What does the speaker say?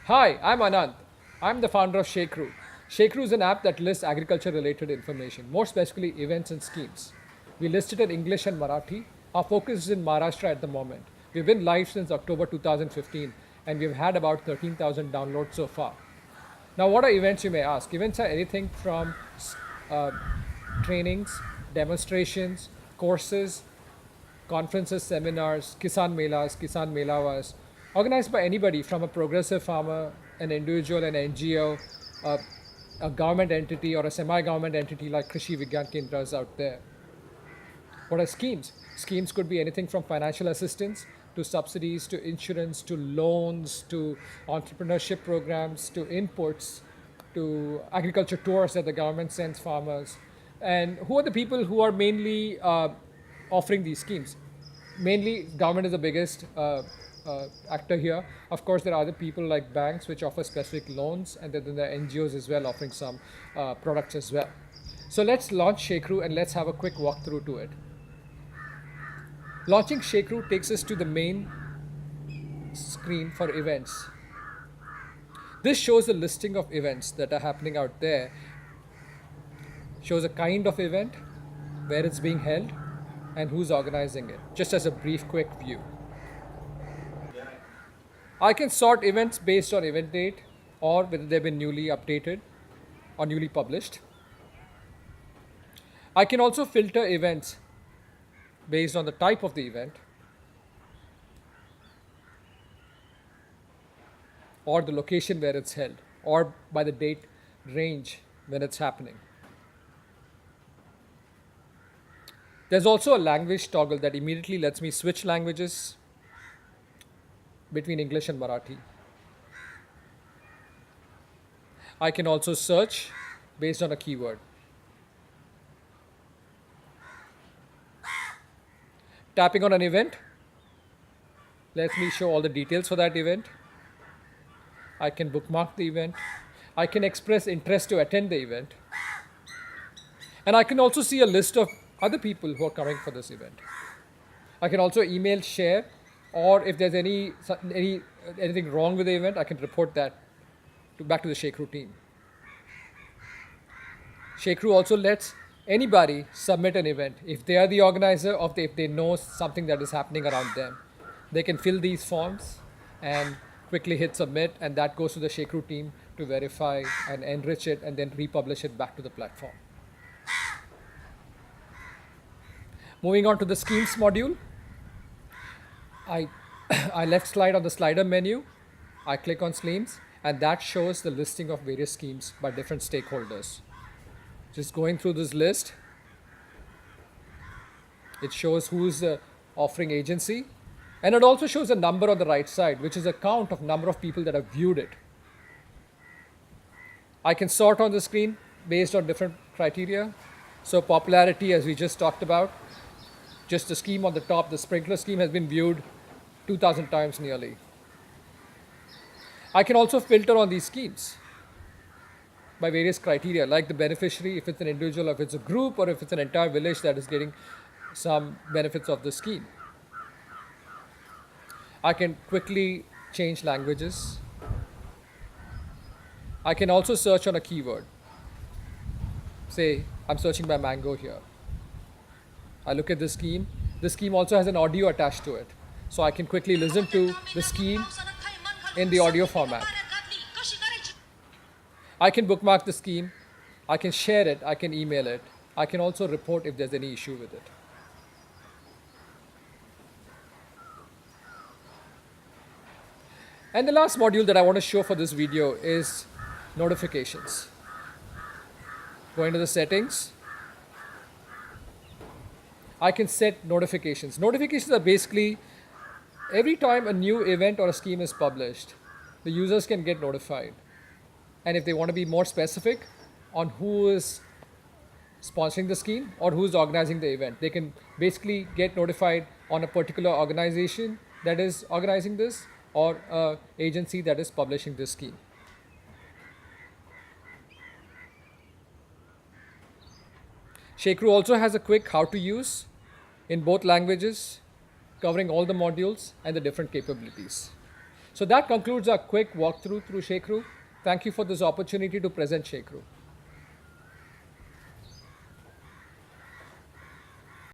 Hi, I'm Anand. I'm the founder of Shakru. Shakru is an app that lists agriculture related information, more specifically events and schemes. We list it in English and Marathi. Our focus is in Maharashtra at the moment. We've been live since October 2015 and we've had about 13,000 downloads so far. Now, what are events, you may ask? Events are anything from uh, trainings, demonstrations, courses, conferences, seminars, Kisan Melavas, organized by anybody from a progressive farmer, an individual, an NGO, a government entity, or a semi government entity like Krishi Vigyan Kendras out there. What are schemes? Schemes could be anything from financial assistance to subsidies to insurance to loans to entrepreneurship programs to inputs to agriculture tours that the government sends farmers. And who are the people who are mainly offering these schemes? Mainly, government is the biggest actor here. Of course, there are other people like banks which offer specific loans, and then there are NGOs as well offering some products as well. So let's launch Shakru and let's have a quick walkthrough to it. Launching Shakru takes us to the main screen for events. This shows a listing of events that are happening out there, shows a kind of event, where it's being held, and who's organizing it, just as a brief, quick view. I can sort events based on event date or whether they've been newly updated or newly published. I can also filter events based on the type of the event or the location where it's held or by the date range when it's happening. There's also a language toggle that immediately lets me switch languages between English and Marathi. I can also search based on a keyword. Tapping on an event lets me show all the details for that event. I can bookmark the event. I can express interest to attend the event. And I can also see a list of other people who are coming for this event. I can also email, share, or if there's anything wrong with the event, I can report that back to the Shakru team. Shakru also lets anybody submit an event. If they are the organizer or if they know something that is happening around them, they can fill these forms and quickly hit submit, and that goes to the Shakru team to verify and enrich it and then republish it back to the platform. Moving on to the schemes module, I left slide on the slider menu. I click on schemes, and that shows the listing of various schemes by different stakeholders. Just going through this list, it shows who's the offering agency, and it also shows a number on the right side, which is a count of number of people that have viewed it. I can sort on the screen based on different criteria. So popularity, as we just talked about, just the scheme on the top, the sprinkler scheme has been viewed 2,000 times nearly. I can also filter on these schemes by various criteria, like the beneficiary, if it's an individual, if it's a group, or if it's an entire village that is getting some benefits of the scheme. I can quickly change languages. I can also search on a keyword. Say, I'm searching by mango here. I look at the scheme. The scheme also has an audio attached to it. So I can quickly listen to the scheme in the audio format. I can bookmark the scheme. I can share it. I can email it. I can also report if there's any issue with it. And the last module that I want to show for this video is notifications. Go into the settings. I can set notifications. Notifications are basically every time a new event or a scheme is published, the users can get notified. And if they want to be more specific on who is sponsoring the scheme or who's organizing the event, they can basically get notified on a particular organization that is organizing this or an agency that is publishing this scheme. Shakru also has a quick how to use in both languages, covering all the modules and the different capabilities. So that concludes our quick walkthrough through Shekru. Thank you for this opportunity to present Shekru.